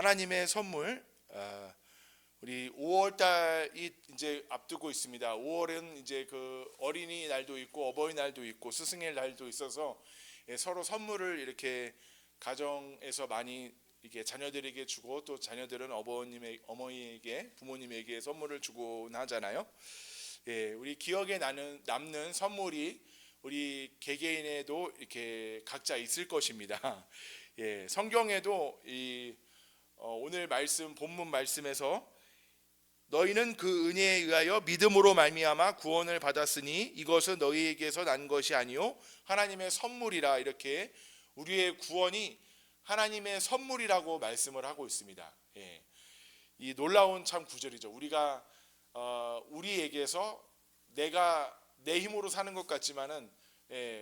하나님의 선물. 우리 5월 달이 이제 앞두고 있습니다. 5월은 이제 그 어린이날도 있고 어버이날도 있고 스승의 날도 있어서 서로 선물을 이렇게 가정에서 많이 이렇게 자녀들에게 주고, 또 자녀들은 어머니에게, 부모님에게 선물을 주곤 하잖아요. 우리 기억에 남는 선물이 우리 개개인에도 이렇게 각자 있을 것입니다. 성경에도 오늘 말씀, 본문 말씀에서 너희는 그 은혜에 의하여 믿음으로 말미암아 구원을 받았으니 이것은 너희에게서 난 것이 아니요 하나님의 선물이라, 이렇게 우리의 구원이 하나님의 선물이라고 말씀을 하고 있습니다. 이 놀라운 참 구절이죠. 우리가 우리에게서 내가 내 힘으로 사는 것 같지만은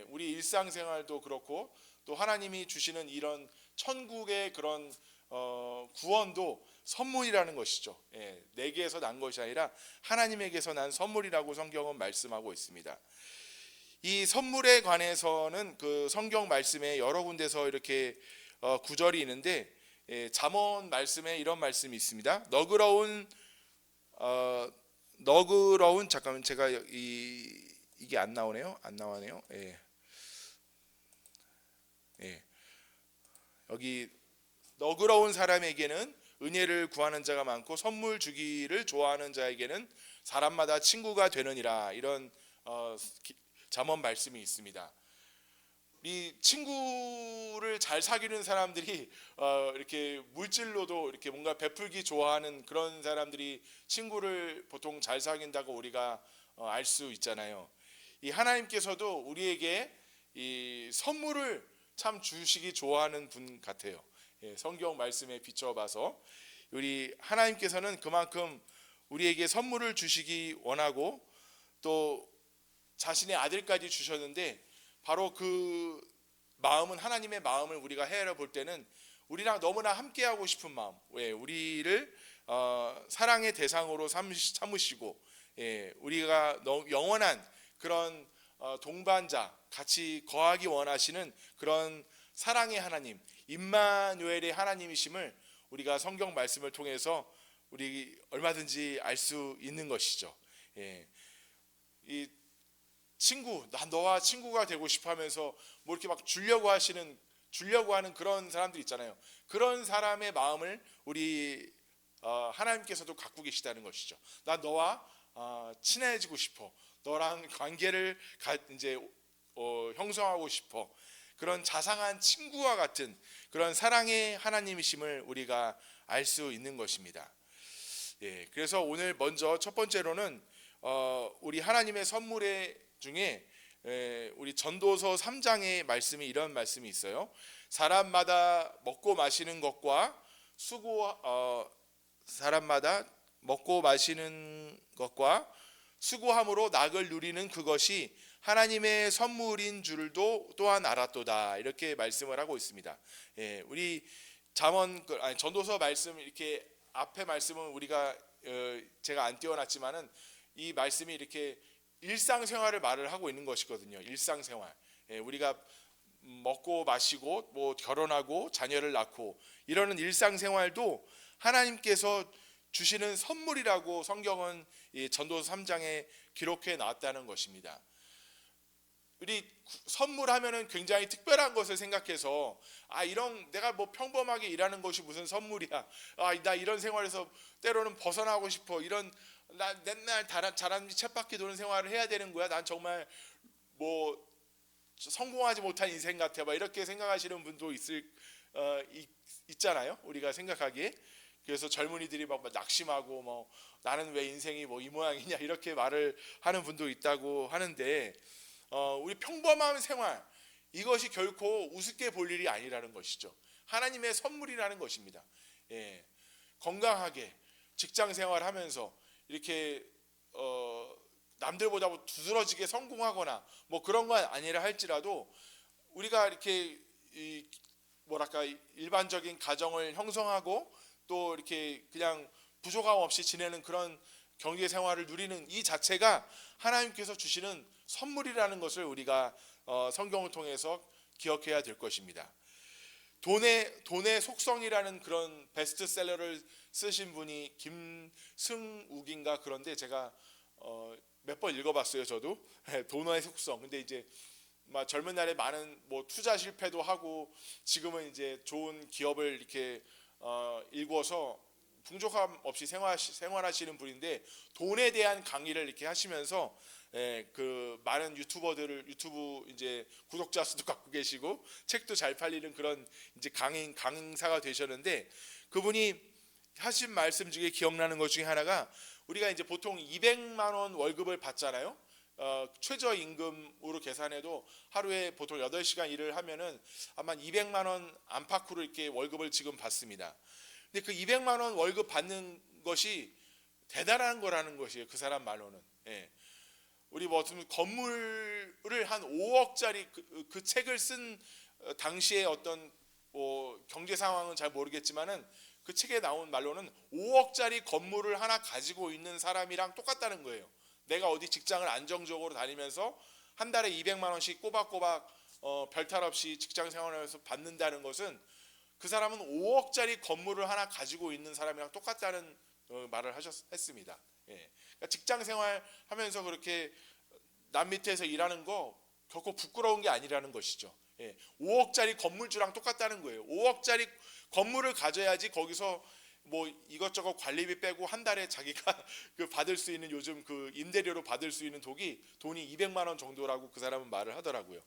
우리 일상생활도 그렇고, 또 하나님이 주시는 이런 천국의 그런 구원도 선물이라는 것이죠. 내게서 난 것이 아니라 하나님에게서 난 선물이라고 성경은 말씀하고 있습니다. 이 선물에 관해서는 그 성경 말씀에 여러 군데서 이렇게 구절이 있는데, 잠언 말씀에 이런 말씀이 있습니다. 너그러운 잠깐만, 제가 이게 안 나오네요. 여기 너그러운 사람에게는 은혜를 구하는 자가 많고 선물 주기를 좋아하는 자에게는 사람마다 친구가 되느니라, 이런 잠언 말씀이 있습니다. 이 친구를 잘 사귀는 사람들이 이렇게 물질로도 이렇게 뭔가 베풀기 좋아하는 그런 사람들이 친구를 보통 잘 사귄다고 우리가 알 수 있잖아요. 이 하나님께서도 우리에게 이 선물을 참 주시기 좋아하는 분 같아요. 성경 말씀에 비춰봐서 우리 하나님께서는 그만큼 우리에게 선물을 주시기 원하고, 또 자신의 아들까지 주셨는데, 바로 그 마음은, 하나님의 마음을 우리가 헤아려 볼 때는 우리랑 너무나 함께하고 싶은 마음, 우리를 사랑의 대상으로 삼으시고, 우리가 영원한 그런 동반자, 같이 거하기 원하시는 그런 사랑의 하나님, 임마누엘의 하나님이심을 우리가 성경 말씀을 통해서 우리 얼마든지 알 수 있는 것이죠. 이 친구, 난 너와 친구가 되고 싶어 하면서 뭐 이렇게 막 주려고 하는 그런 사람들 있잖아요. 그런 사람의 마음을 우리 하나님께서도 갖고 계시다는 것이죠. 난 너와 친해지고 싶어, 너랑 관계를 이제 형성하고 싶어, 그런 자상한 친구와 같은 그런 사랑의 하나님이심을 우리가 알 수 있는 것입니다. 그래서 오늘 먼저 첫 번째로는 우리 하나님의 선물의 중에 우리 전도서 3장의 말씀이 이런 말씀이 있어요. 사람마다 먹고 마시는 것과 수고함으로 낙을 누리는 그것이 하나님의 선물인 줄도 또한 알았도다, 이렇게 말씀을 하고 있습니다. 우리 전도서 말씀, 이렇게 앞에 말씀은 우리가 제가 안 띄워놨지만은 이 말씀이 이렇게 일상생활을 말을 하고 있는 것이거든요. 일상생활, 우리가 먹고 마시고 뭐 결혼하고 자녀를 낳고 이러는 일상생활도 하나님께서 주시는 선물이라고 성경은 이 전도서 3장에 기록해 놨다는 것입니다. 우리 선물하면은 굉장히 특별한 것을 생각해서 이런, 내가 뭐 평범하게 일하는 것이 무슨 선물이야, 나 이런 생활에서 때로는 벗어나고 싶어, 이런, 나 맨날 다람쥐 쳇바퀴 도는 생활을 해야 되는 거야, 난 정말 뭐 성공하지 못한 인생 같아, 막 이렇게 생각하시는 분도 있잖아요, 우리가 생각하기에. 그래서 젊은이들이 막 낙심하고 뭐 나는 왜 인생이 뭐 이 모양이냐, 이렇게 말을 하는 분도 있다고 하는데, 우리 평범한 생활, 이것이 결코 우습게 볼 일이 아니라는 것이죠. 하나님의 선물이라는 것입니다. 건강하게 직장 생활하면서 이렇게 남들보다 두드러지게 성공하거나 뭐 그런 건 아니라 할지라도, 우리가 이렇게 일반적인 가정을 형성하고 또 이렇게 그냥 부족함 없이 지내는 그런 경제 생활을 누리는 이 자체가 하나님께서 주시는 선물이라는 것을 우리가 성경을 통해서 기억해야 될 것입니다. 돈의 속성이라는 그런 베스트셀러를 쓰신 분이 김승욱인가, 그런데 제가 몇 번 읽어봤어요. 저도 돈의 속성. 근데 이제 막 젊은 날에 많은 뭐 투자 실패도 하고 지금은 이제 좋은 기업을 이렇게 일궈서 풍족함 없이 생활하시는 분인데, 돈에 대한 강의를 이렇게 하시면서 그 많은 유튜브 이제 구독자 수도 갖고 계시고 책도 잘 팔리는 그런 이제 강사가 되셨는데, 그분이 하신 말씀 중에 기억나는 것 중에 하나가, 우리가 이제 보통 200만 원 월급을 받잖아요. 최저임금으로 계산해도 하루에 보통 8시간 일을 하면은 아마 200만 원 안팎으로 이렇게 월급을 지금 받습니다. 근데 그 200만 원 월급 받는 것이 대단한 거라는 것이에요. 그 사람 말로는. 우리 뭐 어떤 건물을 한 5억짜리 그 책을 쓴 당시에 어떤 뭐 경제 상황은 잘 모르겠지만은 그 책에 나온 말로는 5억짜리 건물을 하나 가지고 있는 사람이랑 똑같다는 거예요. 내가 어디 직장을 안정적으로 다니면서 한 달에 200만 원씩 꼬박꼬박 별탈 없이 직장 생활하면서 받는다는 것은, 그 사람은 5억짜리 건물을 하나 가지고 있는 사람이랑 똑같다는 말을 했습니다. 그러니까 직장 생활하면서 그렇게 남 밑에서 일하는 거 결코 부끄러운 게 아니라는 것이죠. 5억짜리 건물주랑 똑같다는 거예요. 5억짜리 건물을 가져야지 거기서 뭐 이것저것 관리비 빼고 한 달에 자기가 그 받을 수 있는, 요즘 그 임대료로 받을 수 있는 돈이 200만 원 정도라고 그 사람은 말을 하더라고요.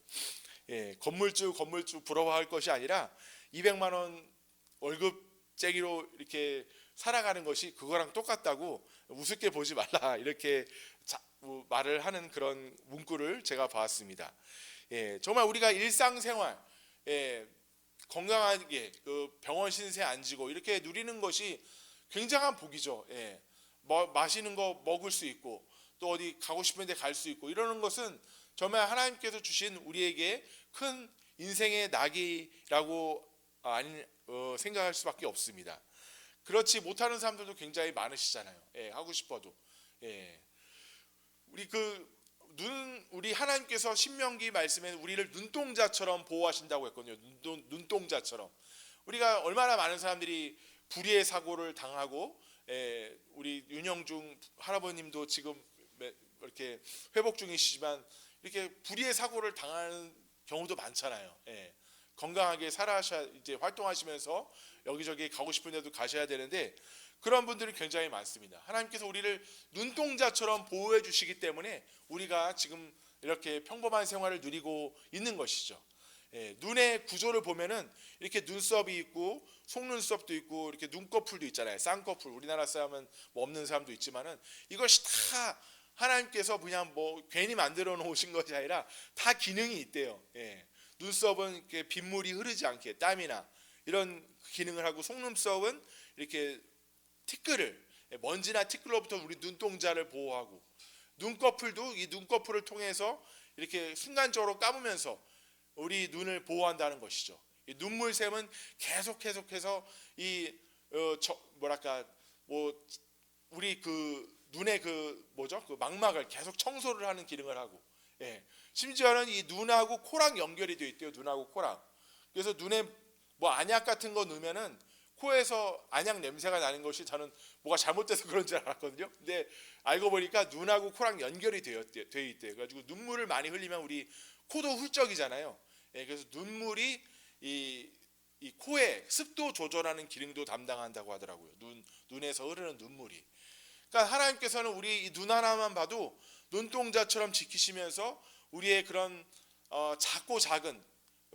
건물주 부러워할 것이 아니라 200만 원 월급쟁이로 이렇게 살아가는 것이 그거랑 똑같다고, 우습게 보지 말라, 이렇게 말을 하는 그런 문구를 제가 봤습니다. 정말 우리가 일상생활 건강하게 그 병원 신세 안 지고 이렇게 누리는 것이 굉장한 복이죠. 뭐 마시는 거 먹을 수 있고 또 어디 가고 싶은 데 갈 수 있고, 이러는 것은 정말 하나님께서 주신 우리에게 큰 인생의 낙이라고 생각할 수밖에 없습니다. 그렇지 못하는 사람들도 굉장히 많으시잖아요. 하고 싶어도. 우리 하나님께서 신명기 말씀에 우리를 눈동자처럼 보호하신다고 했거든요. 눈동자처럼. 우리가 얼마나 많은 사람들이 불의의 사고를 당하고, 우리 윤영중 할아버님도 지금 이렇게 회복 중이시지만 이렇게 불의의 사고를 당하는 경우도 많잖아요. 건강하게 이제 활동하시면서 여기저기 가고 싶은 데도 가셔야 되는데, 그런 분들이 굉장히 많습니다. 하나님께서 우리를 눈동자처럼 보호해 주시기 때문에 우리가 지금 이렇게 평범한 생활을 누리고 있는 것이죠. 눈의 구조를 보면은 이렇게 눈썹이 있고 속눈썹도 있고 이렇게 눈꺼풀도 있잖아요. 쌍꺼풀. 우리나라 사람은 뭐 없는 사람도 있지만은 이것이 다 하나님께서 그냥 뭐 괜히 만들어 놓으신 것이 아니라 다 기능이 있대요. 눈썹은 이렇게 빗물이 흐르지 않게, 땀이나 이런 기능을 하고, 속눈썹은 이렇게 먼지나 티끌로부터 우리 눈동자를 보호하고, 눈꺼풀도 이 눈꺼풀을 통해서 이렇게 순간적으로 감으면서 우리 눈을 보호한다는 것이죠. 이 눈물샘은 계속해서 우리 그 눈의 그 망막을 계속 청소를 하는 기능을 하고, 심지어는 이 눈하고 코랑 연결이 되어 있대요. 눈하고 코랑. 그래서 눈에 뭐 안약 같은 거 넣으면은 코에서 안약 냄새가 나는 것이, 저는 뭐가 잘못돼서 그런 줄 알았거든요. 근데 알고 보니까 눈하고 코랑 연결이 되어 있대요. 그래가지고 눈물을 많이 흘리면 우리 코도 훌쩍이잖아요. 그래서 눈물이 이 코의 습도 조절하는 기능도 담당한다고 하더라고요. 눈에서 흐르는 눈물이. 그러니까 하나님께서는 우리 이 눈 하나만 봐도 눈동자처럼 지키시면서 우리의 그런 작고 작은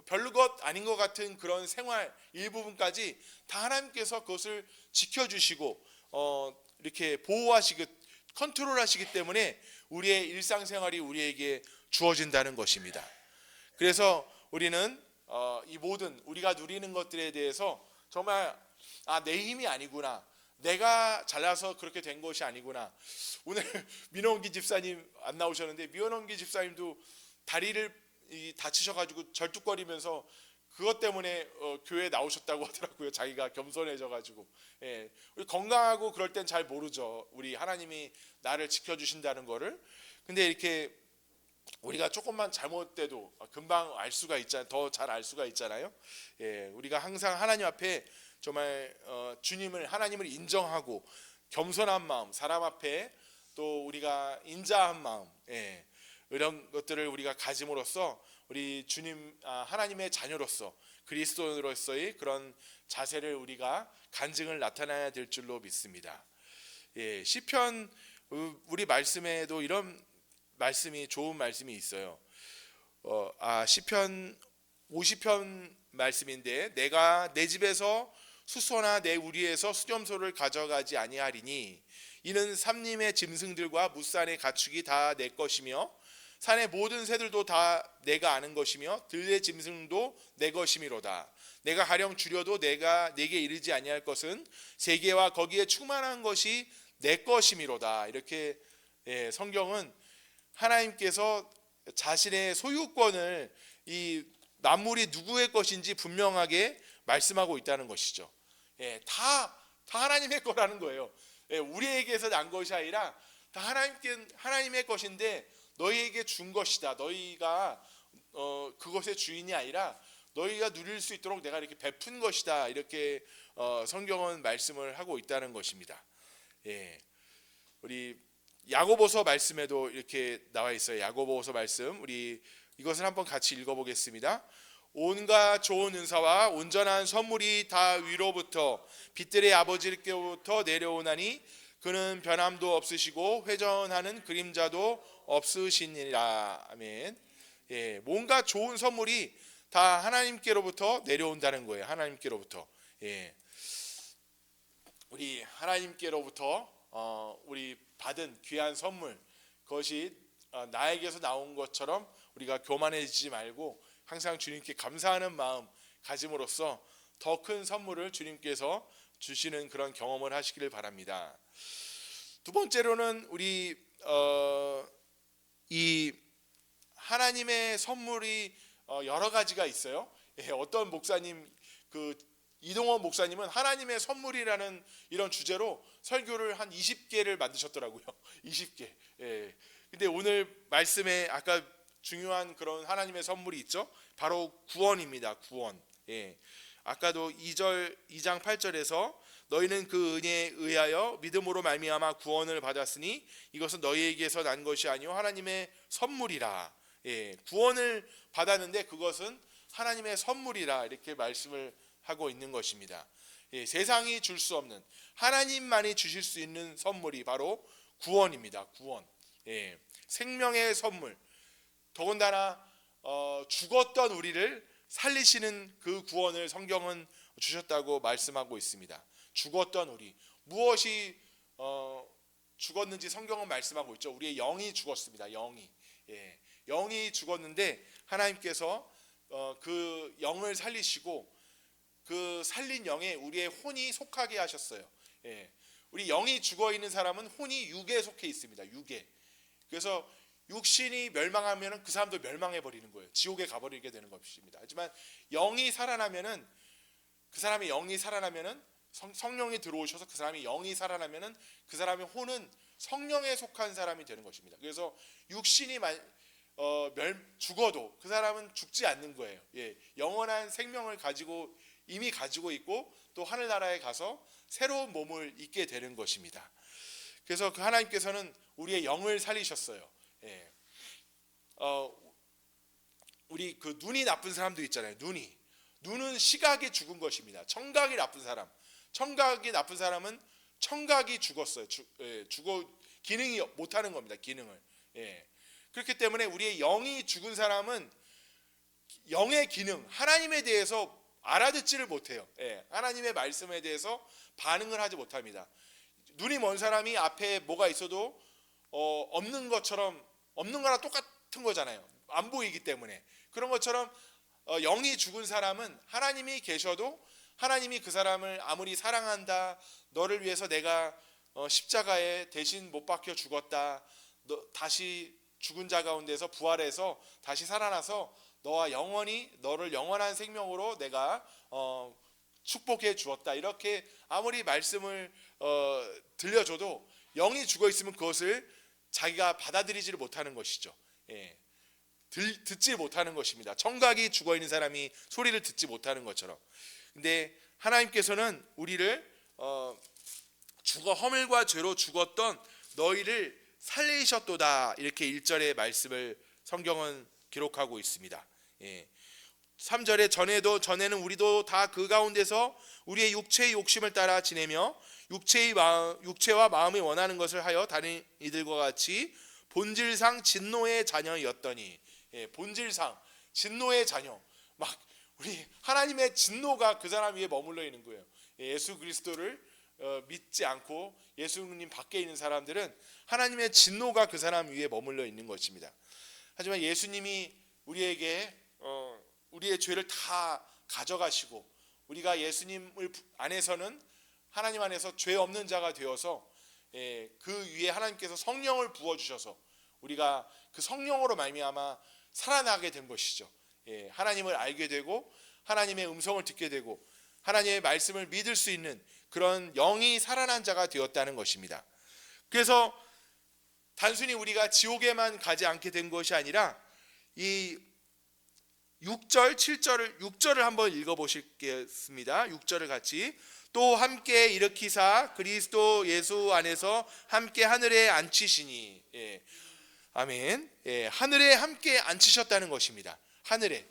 별것 아닌 것 같은 그런 생활 일부분까지 다 하나님께서 그것을 지켜주시고 이렇게 컨트롤하시기 때문에 우리의 일상생활이 우리에게 주어진다는 것입니다. 그래서 우리는 이 모든 우리가 누리는 것들에 대해서 정말 내 힘이 아니구나, 내가 잘나서 그렇게 된 것이 아니구나. 오늘 민원기 집사님 안 나오셨는데, 민원기 집사님도 다리를 다치셔가지고 절뚝거리면서 그것 때문에 교회에 나오셨다고 하더라고요. 자기가 겸손해져가지고. 우리 건강하고 그럴 땐 잘 모르죠. 우리 하나님이 나를 지켜주신다는 거를. 근데 이렇게 우리가 조금만 잘못돼도 금방 알 수가 있잖아요. 더 잘 알 수가 있잖아요. 예, 우리가 항상 하나님 앞에 정말 하나님을 인정하고 겸손한 마음, 사람 앞에 또 우리가 인자한 마음, 예, 이런 것들을 우리가 가짐으로써 우리 하나님의 자녀로서 그리스도인으로서의 그런 자세를 우리가 간증을 나타내야 될 줄로 믿습니다. 예, 시편 우리 말씀에도 이런 말씀이 좋은 말씀이 있어요. 시편 50편 말씀인데 내가 내 집에서 수소나 내 우리에서 수렴소를 가져가지 아니하리니 이는 삼림의 짐승들과 무산의 가축이 다 내 것이며 산의 모든 새들도 다 내가 아는 것이며 들의 짐승도 내 것이미로다. 내가 가령 줄여도 내가 내게 이르지 아니할 것은 세계와 거기에 충만한 것이 내 것이미로다. 이렇게 성경은 하나님께서 자신의 소유권을 이 만물이 누구의 것인지 분명하게 말씀하고 있다는 것이죠. 다 하나님의 거라는 거예요. 우리에게서 난 것이 아니라 다 하나님의 것인데 너희에게 준 것이다. 너희가 그것의 주인이 아니라 너희가 누릴 수 있도록 내가 이렇게 베푼 것이다. 이렇게 성경은 말씀을 하고 있다는 것입니다. 우리 야고보서 말씀에도 이렇게 나와 있어요. 야고보서 말씀 우리 이것을 한번 같이 읽어보겠습니다. 온갖 좋은 은사와 온전한 선물이 다 위로부터 빛들의 아버지께로부터 내려오나니 그는 변함도 없으시고 회전하는 그림자도 없으시니라. 아멘. 뭔가 좋은 선물이 다 하나님께로부터 내려온다는 거예요. 하나님께로부터. 우리 하나님께로부터 우리 받은 귀한 선물, 그것이 나에게서 나온 것처럼 우리가 교만해지지 말고 항상 주님께 감사하는 마음 가짐으로써 더 큰 선물을 주님께서 주시는 그런 경험을 하시기를 바랍니다. 두 번째로는 우리 이 하나님의 선물이 여러 가지가 있어요. 어떤 목사님, 이동원 목사님은 하나님의 선물이라는 이런 주제로 설교를 한 20개를 만드셨더라고요. 20개. 근데 오늘 말씀에 아까 중요한 그런 하나님의 선물이 있죠. 바로 구원입니다. 구원. 아까도 2장 8절에서 너희는 그 은혜에 의하여 믿음으로 말미암아 구원을 받았으니 이것은 너희에게서 난 것이 아니요 하나님의 선물이라. 구원을 받았는데 그것은 하나님의 선물이라 이렇게 말씀을 하고 있는 것입니다. 세상이 줄 수 없는 하나님만이 주실 수 있는 선물이 바로 구원입니다. 구원. 생명의 선물. 더군다나 죽었던 우리를 살리시는 그 구원을 성경은 주셨다고 말씀하고 있습니다. 죽었던 우리, 무엇이 죽었는지 성경은 말씀하고 있죠. 우리의 영이 죽었습니다. 영이 죽었는데 하나님께서 그 영을 살리시고 그 살린 영에 우리의 혼이 속하게 하셨어요. 우리 영이 죽어 있는 사람은 혼이 육에 속해 있습니다. 육에. 그래서 육신이 멸망하면 그 사람도 멸망해 버리는 거예요. 지옥에 가버리게 되는 것입니다. 하지만 영이 살아나면은 그 사람의 영이 살아나면은 성령이 들어오셔서 그 사람이 영이 살아나면은 그 사람의 혼은 성령에 속한 사람이 되는 것입니다. 그래서 육신이 죽어도 그 사람은 죽지 않는 거예요. 영원한 생명을 이미 가지고 있고 또 하늘나라에 가서 새로운 몸을 입게 되는 것입니다. 그래서 그 하나님께서는 우리의 영을 살리셨어요. 우리 그 눈이 나쁜 사람도 있잖아요. 눈은 시각이 죽은 것입니다. 청각이 나쁜 사람은 청각이 죽었어요. 기능이 못하는 겁니다. 기능을. 그렇기 때문에 우리의 영이 죽은 사람은 영의 기능, 하나님에 대해서 알아듣지를 못해요. 하나님의 말씀에 대해서 반응을 하지 못합니다. 눈이 먼 사람이 앞에 뭐가 있어도 없는 거랑 똑같은 거잖아요. 안 보이기 때문에. 그런 것처럼 영이 죽은 사람은 하나님이 계셔도 하나님이 그 사람을 아무리 사랑한다, 너를 위해서 내가 십자가에 대신 못 박혀 죽었다, 다시 죽은 자 가운데서 부활해서 다시 살아나서 너를 영원한 생명으로 내가 축복해 주었다, 이렇게 아무리 말씀을 들려줘도 영이 죽어 있으면 그것을 자기가 받아들이지를 못하는 것이죠. 듣지 못하는 것입니다. 청각이 죽어 있는 사람이 소리를 듣지 못하는 것처럼. 근데 하나님께서는 우리를 허물과 죄로 죽었던 너희를 살리셨도다, 이렇게 1절의 말씀을 성경은 기록하고 있습니다. 3절에 전에는 우리도 다 그 가운데서 우리의 육체의 욕심을 따라 지내며 육체와 마음이 원하는 것을 하여 다른 이들과 같이 본질상 진노의 자녀였더니. 본질상 진노의 자녀, 막 우리 하나님의 진노가 그 사람 위에 머물러 있는 거예요. 예수 그리스도를 믿지 않고 예수님 밖에 있는 사람들은 하나님의 진노가 그 사람 위에 머물러 있는 것입니다. 하지만 예수님이 우리에게 우리의 죄를 다 가져가시고 우리가 예수님을 안에서는 하나님 안에서 죄 없는 자가 되어서 그 위에 하나님께서 성령을 부어주셔서 우리가 그 성령으로 말미암아 살아나게 된 것이죠. 하나님을 알게 되고 하나님의 음성을 듣게 되고 하나님의 말씀을 믿을 수 있는 그런 영이 살아난 자가 되었다는 것입니다. 그래서 단순히 우리가 지옥에만 가지 않게 된 것이 아니라 이 6절, 7절을 6절을 한번 읽어보시겠습니다. 6절을 같이. 또 함께 일으키사 그리스도 예수 안에서 함께 하늘에 앉히시니. 아멘. 하늘에 함께 앉히셨다는 것입니다. 하늘에,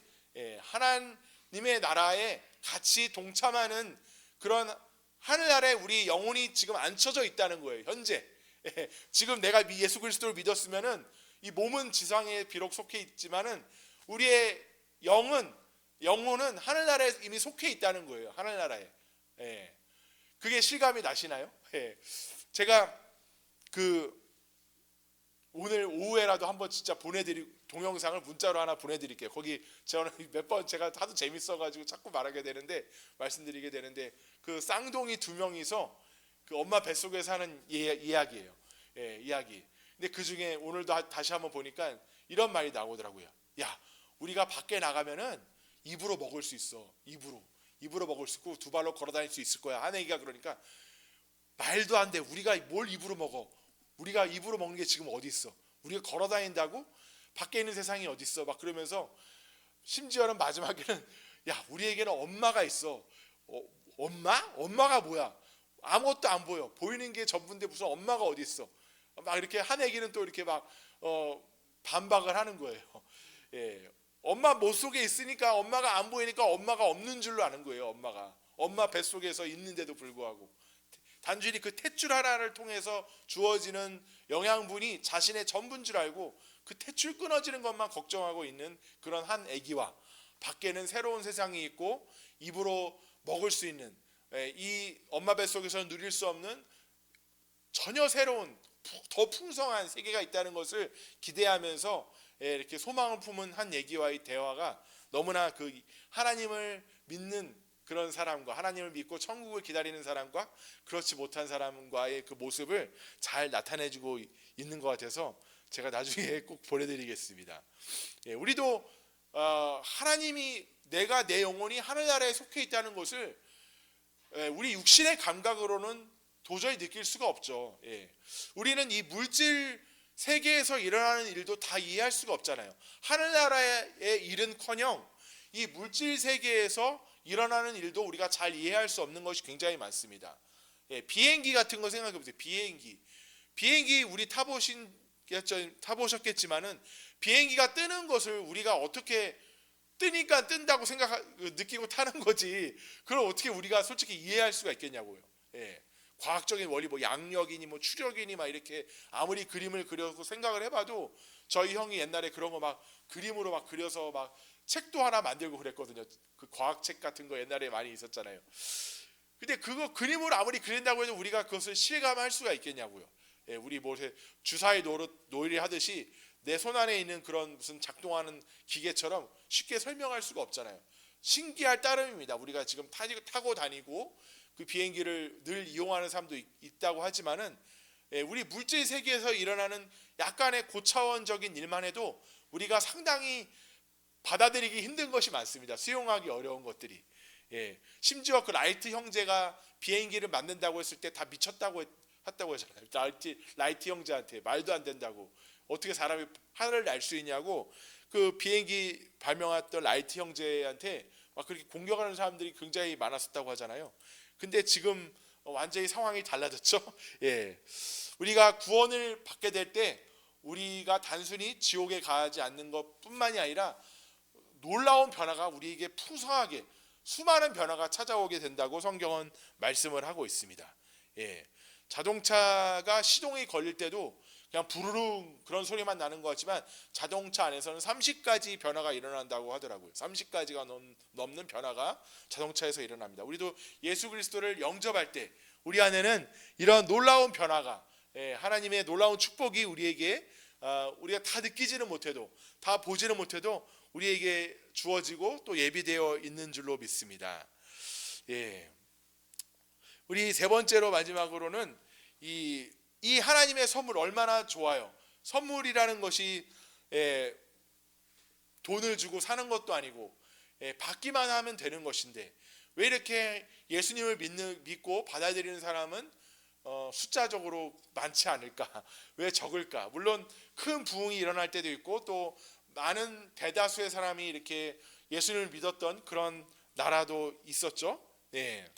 하나님의 나라에 같이 동참하는 그런 하늘나라에 우리 영혼이 지금 앉혀져 있다는 거예요. 현재 지금 내가 예수 그리스도를 믿었으면은 이 몸은 지상에 비록 속해 있지만은 우리의 영혼은 하늘나라에 이미 속해 있다는 거예요. 하늘나라에. 그게 실감이 나시나요? 제가 오늘 오후에라도 한번 진짜 동영상을 문자로 하나 보내드릴게요. 거기 저는 몇 번 제가 하도 재밌어가지고 자꾸 말씀드리게 되는데 그 쌍둥이 2명이서 그 엄마 뱃속에서 하는 이야기예요. 이야기. 근데 그 중에 오늘도 다시 한번 보니까 이런 말이 나오더라고요. 야, 우리가 밖에 나가면은 입으로 먹을 수 있어. 입으로 먹을 수 있고 2발로 걸어 다닐 수 있을 거야. 아내가 그러니까 말도 안 돼. 우리가 뭘 입으로 먹어? 우리가 입으로 먹는 게 지금 어디 있어? 우리가 걸어 다닌다고? 밖에 있는 세상이 어디 있어? 막 그러면서 심지어는 마지막에는 야, 우리에게는 엄마가 있어. 엄마? 엄마가 뭐야? 아무것도 안 보여. 보이는 게 전부인데 무슨 엄마가 어디 있어? 막 이렇게 한 애기는 또 이렇게 막 반박을 하는 거예요. 엄마 못 속에 있으니까 엄마가 안 보이니까 엄마가 없는 줄로 아는 거예요. 엄마 뱃속에서 있는데도 불구하고 단순히 그 탯줄 하나를 통해서 주어지는 영양분이 자신의 전부인 줄 알고 그 탯줄 끊어지는 것만 걱정하고 있는 그런 한 아기와 밖에는 새로운 세상이 있고 입으로 먹을 수 있는 이 엄마 뱃속에서는 누릴 수 없는 전혀 새로운 더 풍성한 세계가 있다는 것을 기대하면서 이렇게 소망을 품은 한 아기와의 대화가 너무나 그 하나님을 믿는 그런 사람과 하나님을 믿고 천국을 기다리는 사람과 그렇지 못한 사람과의 그 모습을 잘 나타내주고 있는 것 같아서 제가 나중에 꼭 보내드리겠습니다. 우리도 하나님이 내 영혼이 하늘나라에 속해 있다는 것을 우리 육신의 감각으로는 도저히 느낄 수가 없죠. 우리는 이 물질 세계에서 일어나는 일도 다 이해할 수가 없잖아요. 하늘나라의 일은커녕 이 물질 세계에서 일어나는 일도 우리가 잘 이해할 수 없는 것이 굉장히 많습니다. 비행기 같은 거 생각해 보세요. 비행기 우리 타보셨겠지만은 비행기가 뜨는 것을 우리가 어떻게 뜨니까 뜬다고 느끼고 타는 거지. 그걸 어떻게 우리가 솔직히 이해할 수가 있겠냐고요. 과학적인 원리, 양력이니 추력이니 막 이렇게 아무리 그림을 그려서 생각을 해봐도 저희 형이 옛날에 그런 거 막 그림으로 막 그려서 막 책도 하나 만들고 그랬거든요. 그 과학책 같은 거 옛날에 많이 있었잖아요. 근데 그거 그림으로 아무리 그린다고 해도 우리가 그것을 실감할 수가 있겠냐고요. 우리 주사위 놀이 하듯이 내 손 안에 있는 그런 무슨 작동하는 기계처럼 쉽게 설명할 수가 없잖아요. 신기할 따름입니다. 우리가 지금 타고 다니고 그 비행기를 늘 이용하는 사람도 있다고 하지만은 우리 물질 세계에서 일어나는 약간의 고차원적인 일만 해도 우리가 상당히 받아들이기 힘든 것이 많습니다. 수용하기 어려운 것들이. 심지어 그 라이트 형제가 비행기를 만든다고 했을 때 다 미쳤다고 했다고 하잖아요. 라이트 형제한테 말도 안 된다고 어떻게 사람이 하늘을 날 수 있냐고 그 비행기 발명했던 라이트 형제한테 막 그렇게 공격하는 사람들이 굉장히 많았었다고 하잖아요. 근데 지금 완전히 상황이 달라졌죠. 예, 우리가 구원을 받게 될 때 우리가 단순히 지옥에 가지 않는 것뿐만이 아니라 놀라운 변화가 우리에게 풍성하게 수많은 변화가 찾아오게 된다고 성경은 말씀을 하고 있습니다. 예, 자동차가 시동이 걸릴 때도 그냥 부르릉 그런 소리만 나는 것 같지만 자동차 안에서는 30가지 변화가 일어난다고 하더라고요. 30가지가 넘는 변화가 자동차에서 일어납니다. 우리도 예수 그리스도를 영접할 때 우리 안에는 이런 놀라운 변화가, 하나님의 놀라운 축복이 우리에게 우리가 다 느끼지는 못해도, 다 보지는 못해도 우리에게 주어지고 또 예비되어 있는 줄로 믿습니다. 예. 우리 세 번째로 마지막으로는 이 하나님의 선물 얼마나 좋아요. 선물이라는 것이 돈을 주고 사는 것도 아니고 받기만 하면 되는 것인데 왜 이렇게 예수님을 믿고 받아들이는 사람은 숫자적으로 많지 않을까? 왜 적을까? 물론 큰 부흥이 일어날 때도 있고 또 많은 대다수의 사람이 이렇게 예수님을 믿었던 그런 나라도 있었죠. 네.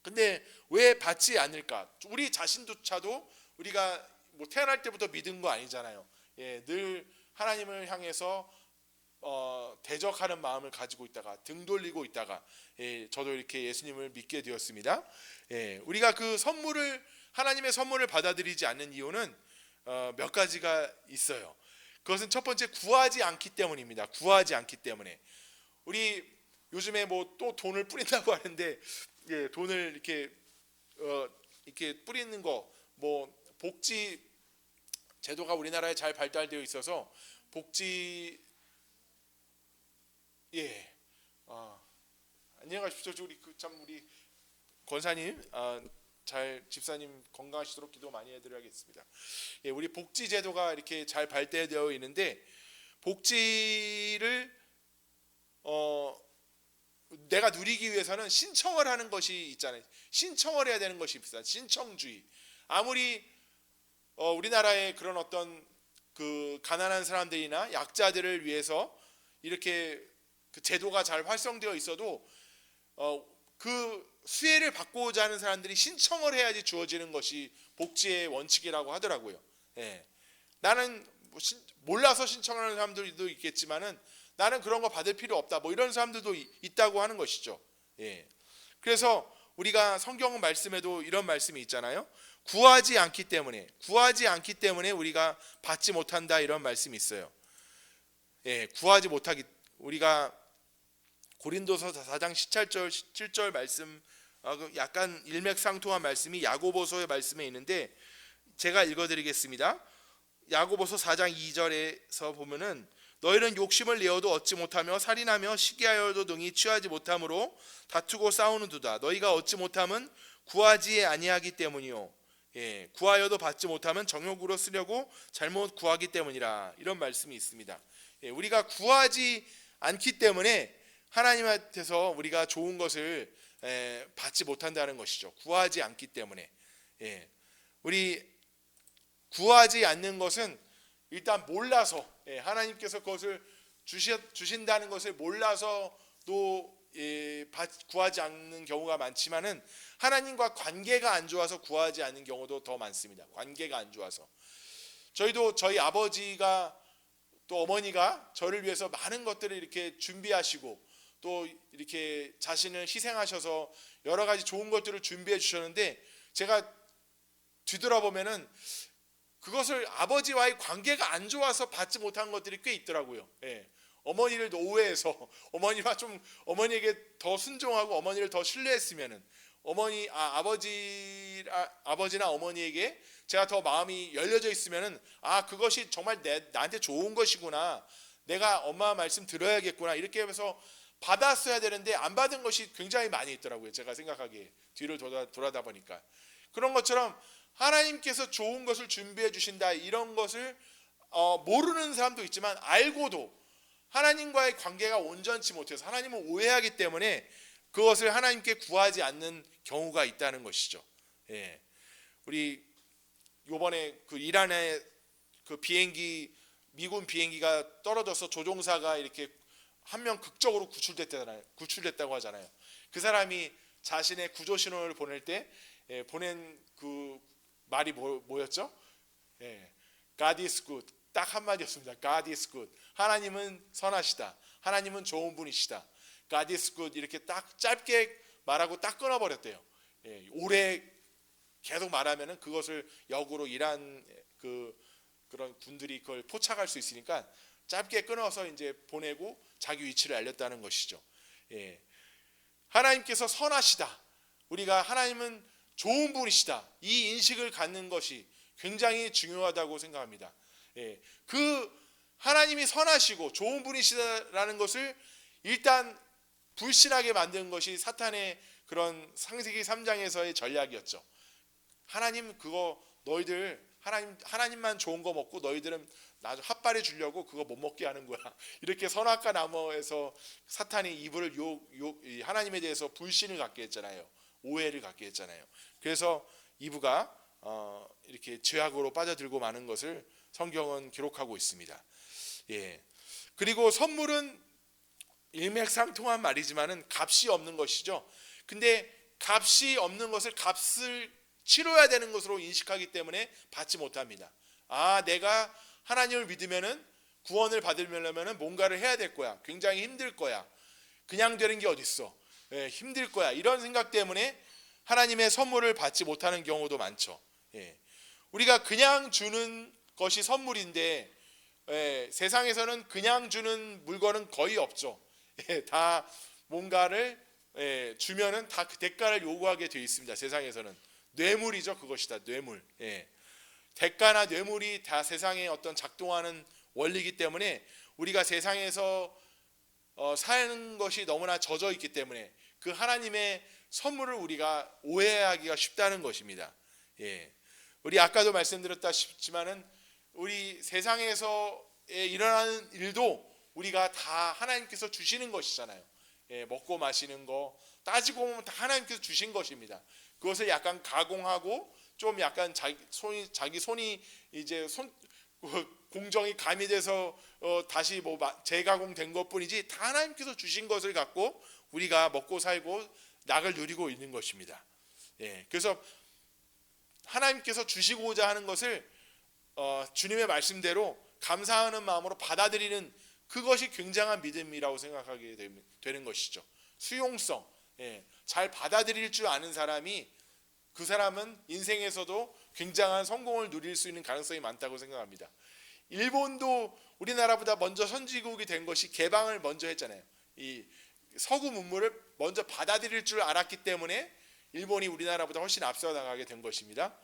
근데 왜 받지 않을까? 우리 자신조차도 우리가 뭐 태어날 때부터 믿은 거 아니잖아요. 예, 늘 하나님을 향해서 대적하는 마음을 가지고 있다가 등 돌리고 있다가 저도 이렇게 예수님을 믿게 되었습니다. 우리가 그 하나님의 선물을 받아들이지 않는 이유는 몇 가지가 있어요. 그것은 첫 번째 구하지 않기 때문입니다. 구하지 않기 때문에 우리 요즘에 뭐 또 돈을 뿌린다고 하는데 돈을 이렇게 뿌리는 거 뭐 복지 제도가 우리나라에 잘 발달되어 있어서 복지 안녕하십시오. 우리 권사님 잘 집사님 건강하시도록 기도 많이 해드려야겠습니다. 우리 복지 제도가 이렇게 잘 발달되어 있는데 복지를 내가 누리기 위해서는 신청을 하는 것이 있잖아요. 신청을 해야 되는 것이 있습니다. 신청주의. 아무리 우리나라의 그런 어떤 그 가난한 사람들이나 약자들을 위해서 이렇게 그 제도가 잘 활성되어 있어도 그 수혜를 받고자 하는 사람들이 신청을 해야지 주어지는 것이 복지의 원칙이라고 하더라고요. 나는 몰라서 신청하는 사람들도 있겠지만은 나는 그런 거 받을 필요 없다. 뭐 이런 사람들도 있다고 하는 것이죠. 그래서 우리가 성경 말씀에도 이런 말씀이 있잖아요. 구하지 않기 때문에 우리가 받지 못한다 이런 말씀이 있어요. 구하지 못하기 우리가 고린도서 4장 17절 말씀 약간 일맥상통한 말씀이 야고보서의 말씀에 있는데 제가 읽어드리겠습니다. 야고보서 4장 2절에서 보면은 너희는 욕심을 내어도 얻지 못하며 살인하며 시기하여도 능히 취하지 못함으로 다투고 싸우는도다. 너희가 얻지 못함은 구하지 아니하기 때문이요. 구하여도 받지 못하면 정욕으로 쓰려고 잘못 구하기 때문이라. 이런 말씀이 있습니다. 우리가 구하지 않기 때문에 하나님한테서 우리가 좋은 것을 받지 못한다는 것이죠. 구하지 않기 때문에. 우리 구하지 않는 것은 일단 몰라서 하나님께서 그것을 주신다는 것을 몰라서도 구하지 않는 경우가 많지만은 하나님과 관계가 안 좋아서 구하지 않는 경우도 더 많습니다. 관계가 안 좋아서. 저희도 저희 아버지가 또 어머니가 저를 위해서 많은 것들을 이렇게 준비하시고 또 이렇게 자신을 희생하셔서 여러 가지 좋은 것들을 준비해 주셨는데 제가 뒤돌아보면은 그것을 아버지와의 관계가 안 좋아서 받지 못한 것들이 꽤 있더라고요. 어머니를 오해해서 어머니에게 더 순종하고 어머니를 더 신뢰했으면은 아버지나 어머니에게 제가 더 마음이 열려져 있으면은 그것이 정말 나한테 좋은 것이구나. 내가 엄마 말씀 들어야겠구나. 이렇게 해서 받았어야 되는데 안 받은 것이 굉장히 많이 있더라고요. 제가 생각하기에 뒤를 돌아다 보니까 그런 것처럼 하나님께서 좋은 것을 준비해 주신다 이런 것을 모르는 사람도 있지만 알고도 하나님과의 관계가 온전치 못해서 하나님을 오해하기 때문에 그것을 하나님께 구하지 않는 경우가 있다는 것이죠. 우리 이번에 그 이란의 그 비행기 미군 비행기가 떨어져서 조종사가 이렇게 한 명 극적으로 구출됐다고 하잖아요. 그 사람이 자신의 구조 신호를 보낼 때 보낸 그 말이 뭐였죠? God is good. 딱 한마디였습니다. God is good. 하나님은 선하시다. 하나님은 좋은 분이시다. God is good. 이렇게 딱 짧게 말하고 딱 끊어버렸대요. 오래 계속 말하면은 그것을 역으로 이란 그런 군들이 그걸 포착할 수 있으니까 짧게 끊어서 이제 보내고 자기 위치를 알렸다는 것이죠. 하나님께서 선하시다. 우리가 하나님은 좋은 분이시다. 이 인식을 갖는 것이 굉장히 중요하다고 생각합니다. 그 하나님이 선하시고 좋은 분이시다라는 것을 일단 불신하게 만든 것이 사탄의 그런 창세기 3장에서의 전략이었죠. 하나님 그거 너희들 하나님만 좋은 거 먹고 너희들은 나중 핫발해 주려고 그거 못 먹게 하는 거야. 이렇게 선악과 나무에서 사탄이 이브를 하나님에 대해서 불신을 갖게 했잖아요. 오해를 갖게 했잖아요. 그래서 이브가 이렇게 죄악으로 빠져들고 마는 것을 성경은 기록하고 있습니다. 그리고 선물은 일맥상통한 말이지만은 값이 없는 것이죠. 근데 값이 없는 것을 값을 치러야 되는 것으로 인식하기 때문에 받지 못합니다. 내가 하나님을 믿으면은 구원을 받으려면은 뭔가를 해야 될 거야. 굉장히 힘들 거야. 그냥 되는 게 어딨어. 힘들 거야. 이런 생각 때문에 하나님의 선물을 받지 못하는 경우도 많죠. 우리가 그냥 주는 것이 선물인데 세상에서는 그냥 주는 물건은 거의 없죠. 다 뭔가를 주면은 다 그 대가를 요구하게 되어 있습니다. 세상에서는 뇌물이죠. 그것이다. 뇌물. 대가나 뇌물이 다 세상에 어떤 작동하는 원리이기 때문에 우리가 세상에서 사는 것이 너무나 젖어 있기 때문에 그 하나님의 선물을 우리가 오해하기가 쉽다는 것입니다. 우리 아까도 말씀드렸다시피지만은 우리 세상에서 일어나는 일도 우리가 다 하나님께서 주시는 것이잖아요. 먹고 마시는 거 따지고 보면 다 하나님께서 주신 것입니다. 그것을 약간 가공하고 좀 약간 자기 손이 이제 공정이 가미돼서 다시 뭐 재가공된 것뿐이지 다 하나님께서 주신 것을 갖고 우리가 먹고 살고 낙을 누리고 있는 것입니다. 그래서 하나님께서 주시고자 하는 것을 주님의 말씀대로 감사하는 마음으로 받아들이는 그것이 굉장한 믿음이라고 생각하게 되는 것이죠. 수용성, 잘 받아들일 줄 아는 사람이 그 사람은 인생에서도 굉장한 성공을 누릴 수 있는 가능성이 많다고 생각합니다. 일본도 우리나라보다 먼저 선진국이 된 것이 개방을 먼저 했잖아요. 이 서구 문물을 먼저 받아들일 줄 알았기 때문에 일본이 우리나라보다 훨씬 앞서 나가게 된 것입니다.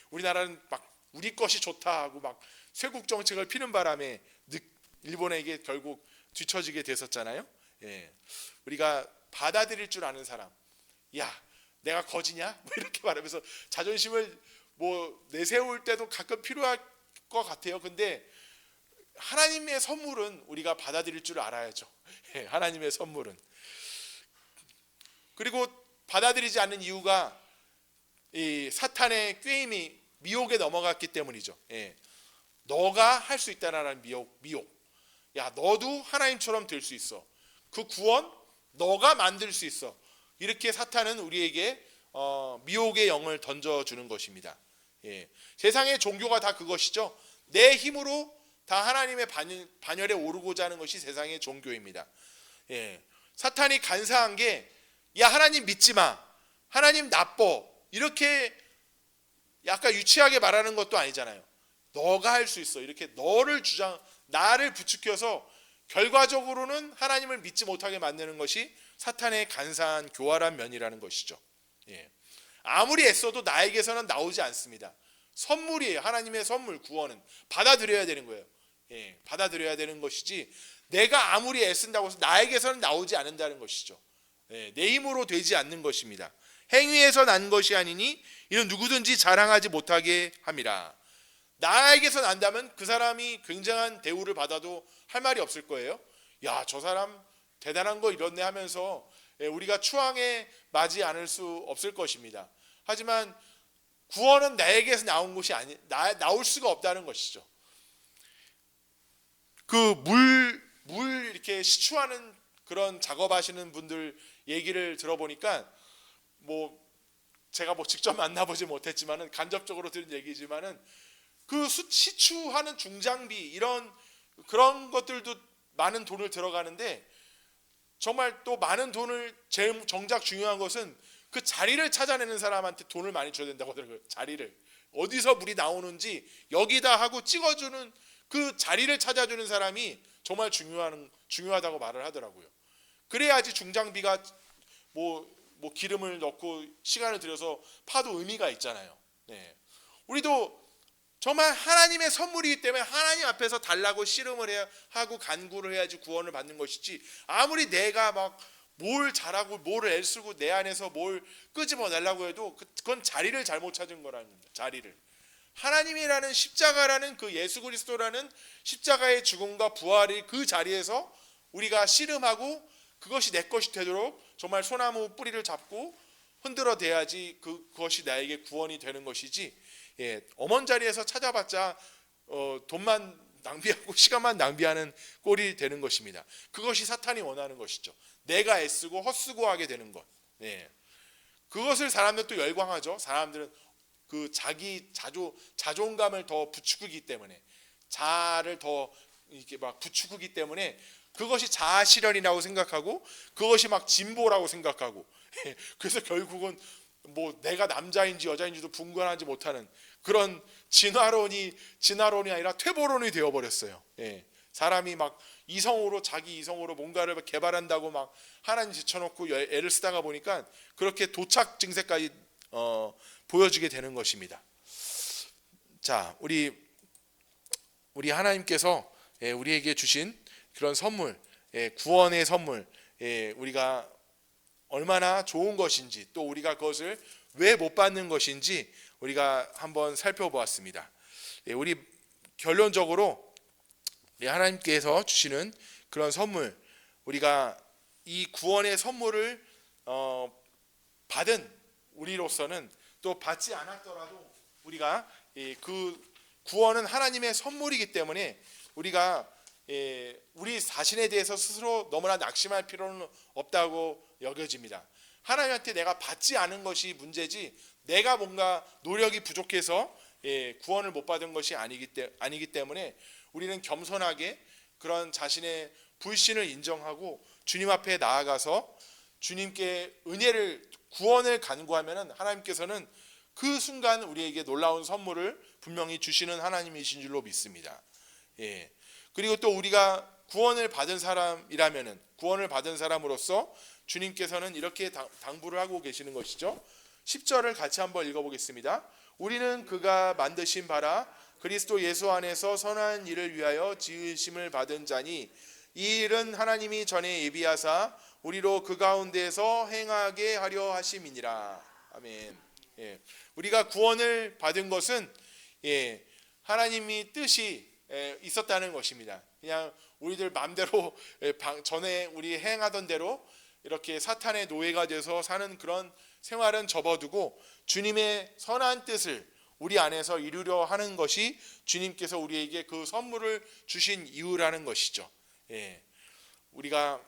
우리나라는 막 우리 것이 좋다 하고 막 쇄국 정책을 피는 바람에 일본에게 결국 뒤처지게 됐었잖아요. 우리가 받아들일 줄 아는 사람, 야 내가 거지냐? 뭐 이렇게 말하면서 자존심을 뭐 내세울 때도 가끔 필요할 것 같아요. 근데 하나님의 선물은 우리가 받아들일 줄 알아야죠. 하나님의 선물은. 그리고 받아들이지 않는 이유가 이 사탄의 꾀임이 미혹에 넘어갔기 때문이죠. 너가 할 수 있다라는 미혹. 야 너도 하나님처럼 될 수 있어. 그 구원 너가 만들 수 있어. 이렇게 사탄은 우리에게 미혹의 영을 던져주는 것입니다. 세상의 종교가 다 그것이죠. 내 힘으로 다 하나님의 반열에 오르고자 하는 것이 세상의 종교입니다. 사탄이 간사한 게 야 하나님 믿지 마. 하나님 나빠. 이렇게 약간 유치하게 말하는 것도 아니잖아요. 너가 할 수 있어. 이렇게 나를 부추겨서 결과적으로는 하나님을 믿지 못하게 만드는 것이 사탄의 간사한 교활한 면이라는 것이죠. 아무리 애써도 나에게서는 나오지 않습니다. 선물이에요. 하나님의 선물, 구원은 받아들여야 되는 거예요. 받아들여야 되는 것이지 내가 아무리 애쓴다고 해서 나에게서는 나오지 않는다는 것이죠. 내 힘으로 되지 않는 것입니다. 행위에서 난 것이 아니니 이는 누구든지 자랑하지 못하게 함이라. 나에게서 난다면 그 사람이 굉장한 대우를 받아도 할 말이 없을 거예요. 야, 저 사람 대단한 거 이렇네 하면서 우리가 추앙에 맞지 않을 수 없을 것입니다. 하지만 구원은 나에게서 나온 것이 나올 수가 없다는 것이죠. 그 물 이렇게 시추하는 그런 작업하시는 분들 얘기를 들어보니까 뭐 제가 뭐 직접 만나보지 못했지만은 간접적으로 들은 얘기지만은 그 시추하는 중장비 이런 그런 것들도 많은 돈을 들어가는데 정말 또 많은 돈을 제일 정작 중요한 것은 그 자리를 찾아내는 사람한테 돈을 많이 줘야 된다고 하더라고요. 자리를 어디서 물이 나오는지 여기다 하고 찍어주는 그 자리를 찾아주는 사람이 정말 중요하다고 말을 하더라고요. 그래야지 중장비가 뭐 기름을 넣고 시간을 들여서 파도 의미가 있잖아요. 네. 우리도 정말 하나님의 선물이기 때문에 하나님 앞에서 달라고 씨름을 해야 하고 간구를 해야지 구원을 받는 것이지, 아무리 내가 막 뭘 잘하고 뭘 애쓰고 내 안에서 뭘 끄집어내려고 해도 그건 자리를 잘못 찾은 거라는 겁니다. 자리를. 하나님이라는 십자가라는 그 예수 그리스도라는 십자가의 죽음과 부활이 그 자리에서 우리가 씨름하고 그것이 내 것이 되도록 정말 소나무 뿌리를 잡고 흔들어 대야지 그것이 나에게 구원이 되는 것이지, 엄한 자리에서 찾아봤자 돈만 낭비하고 시간만 낭비하는 꼴이 되는 것입니다. 그것이 사탄이 원하는 것이죠. 내가 애쓰고 헛수고 하게 되는 것. 그것을 사람들 또 열광하죠. 사람들은 그 자기 자존감을 더 부추기기 때문에, 자아를 더 이렇게 막 부추기기 때문에 그것이 자아 실현이라고 생각하고 그것이 막 진보라고 생각하고 그래서 결국은 뭐 내가 남자인지 여자인지도 분간하지 못하는 그런 진화론이 아니라 퇴보론이 되어버렸어요. 사람이 막 자기 이성으로 뭔가를 개발한다고 막 하나님 제쳐놓고 애를 쓰다가 보니까 그렇게 도착 증세까지 보여주게 되는 것입니다. 자, 우리 하나님께서 우리에게 주신 그런 선물, 구원의 선물, 우리가 얼마나 좋은 것인지, 또 우리가 그것을 왜 못 받는 것인지 우리가 한번 살펴보았습니다. 우리 결론적으로 하나님께서 주시는 그런 선물, 우리가 이 구원의 선물을 받은 우리로서는, 또 받지 않았더라도 우리가 그 구원은 하나님의 선물이기 때문에 우리가 우리 자신에 대해서 스스로 너무나 낙심할 필요는 없다고 여겨집니다. 하나님한테 내가 받지 않은 것이 문제지, 내가 뭔가 노력이 부족해서 구원을 못 받은 것이 아니기 때문에 우리는 겸손하게 그런 자신의 불신을 인정하고 주님 앞에 나아가서 주님께 구원을 간구하면 하나님께서는 그 순간 우리에게 놀라운 선물을 분명히 주시는 하나님이신 줄로 믿습니다. 그리고 또 우리가 구원을 받은 사람으로서 주님께서는 이렇게 당부를 하고 계시는 것이죠. 10절을 같이 한번 읽어보겠습니다. 우리는 그가 만드신 바라 그리스도 예수 안에서 선한 일을 위하여 지으심을 받은 자니, 이 일은 하나님이 전에 예비하사 우리로 그 가운데에서 행하게 하려 하심이니라. 아멘. 우리가 구원을 받은 것은 하나님이 뜻이 있었다는 것입니다. 그냥 우리들 마음대로 전에 우리 행하던 대로 이렇게 사탄의 노예가 돼서 사는 그런 생활은 접어두고 주님의 선한 뜻을 우리 안에서 이루려 하는 것이 주님께서 우리에게 그 선물을 주신 이유라는 것이죠. 우리가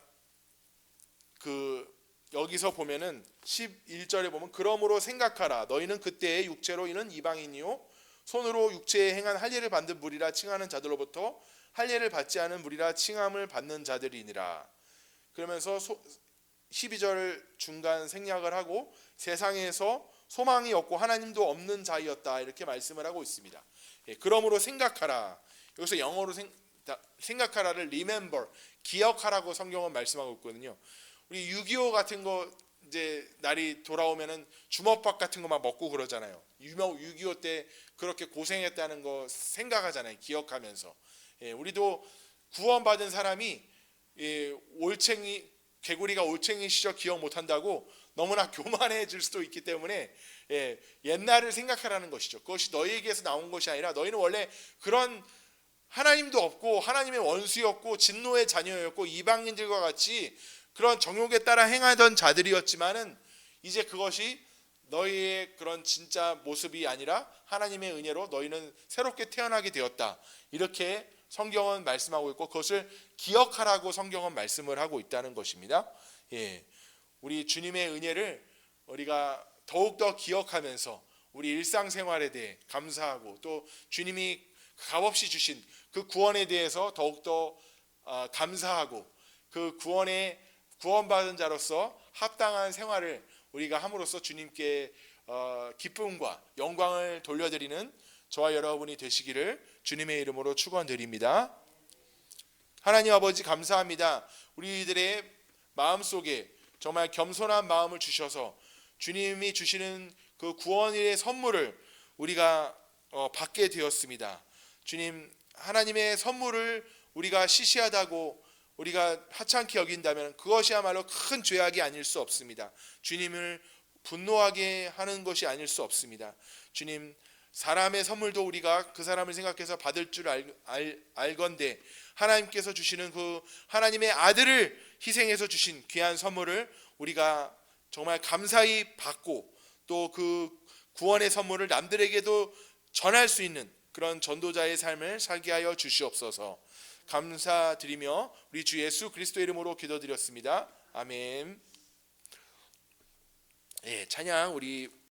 여기서 보면은 11절에 보면, 그러므로 생각하라. 너희는 그때의 육체로 이는 이방인이요 손으로 육체에 행한 할례를 받는 무리라 칭하는 자들로부터 할례를 받지 않은 무리라 칭함을 받는 자들이니라. 그러면서 12절 중간 생략을 하고 세상에서 소망이 없고 하나님도 없는 자이었다, 이렇게 말씀을 하고 있습니다. 그러므로 생각하라. 여기서 영어로 생각하라를 remember, 기억하라고 성경은 말씀하고 있거든요. 우리 6.25 같은 거 이제 날이 돌아오면은 주먹밥 같은 거 막 먹고 그러잖아요. 6.25 때 그렇게 고생했다는 거 생각하잖아요. 기억하면서. 우리도 구원받은 사람이 개구리가 올챙이 시절 기억 못한다고 너무나 교만해질 수도 있기 때문에 옛날을 생각하라는 것이죠. 그것이 너희에게서 나온 것이 아니라 너희는 원래 그런 하나님도 없고 하나님의 원수였고 진노의 자녀였고 이방인들과 같이 그런 정욕에 따라 행하던 자들이었지만은 이제 그것이 너희의 그런 진짜 모습이 아니라 하나님의 은혜로 너희는 새롭게 태어나게 되었다, 이렇게 성경은 말씀하고 있고 그것을 기억하라고 성경은 말씀을 하고 있다는 것입니다. 예, 우리 주님의 은혜를 우리가 더욱더 기억하면서 우리 일상생활에 대해 감사하고 또 주님이 값없이 주신 그 구원에 대해서 더욱더 감사하고 그 구원받은 자로서 합당한 생활을 우리가 함으로써 주님께 기쁨과 영광을 돌려드리는 저와 여러분이 되시기를 주님의 이름으로 축원드립니다. 하나님 아버지 감사합니다. 우리들의 마음속에 정말 겸손한 마음을 주셔서 주님이 주시는 그 구원의 선물을 우리가 받게 되었습니다. 주님, 하나님의 선물을 우리가 시시하다고 우리가 하찮게 여긴다면 그것이야말로 큰 죄악이 아닐 수 없습니다. 주님을 분노하게 하는 것이 아닐 수 없습니다. 주님, 사람의 선물도 우리가 그 사람을 생각해서 받을 줄 알건대 하나님께서 주시는 그 하나님의 아들을 희생해서 주신 귀한 선물을 우리가 정말 감사히 받고 또 그 구원의 선물을 남들에게도 전할 수 있는 그런 전도자의 삶을 살게 하여 주시옵소서. 감사드리며 우리 주 예수 그리스도 이름으로 기도드렸습니다. 아멘. 예, 찬양 우리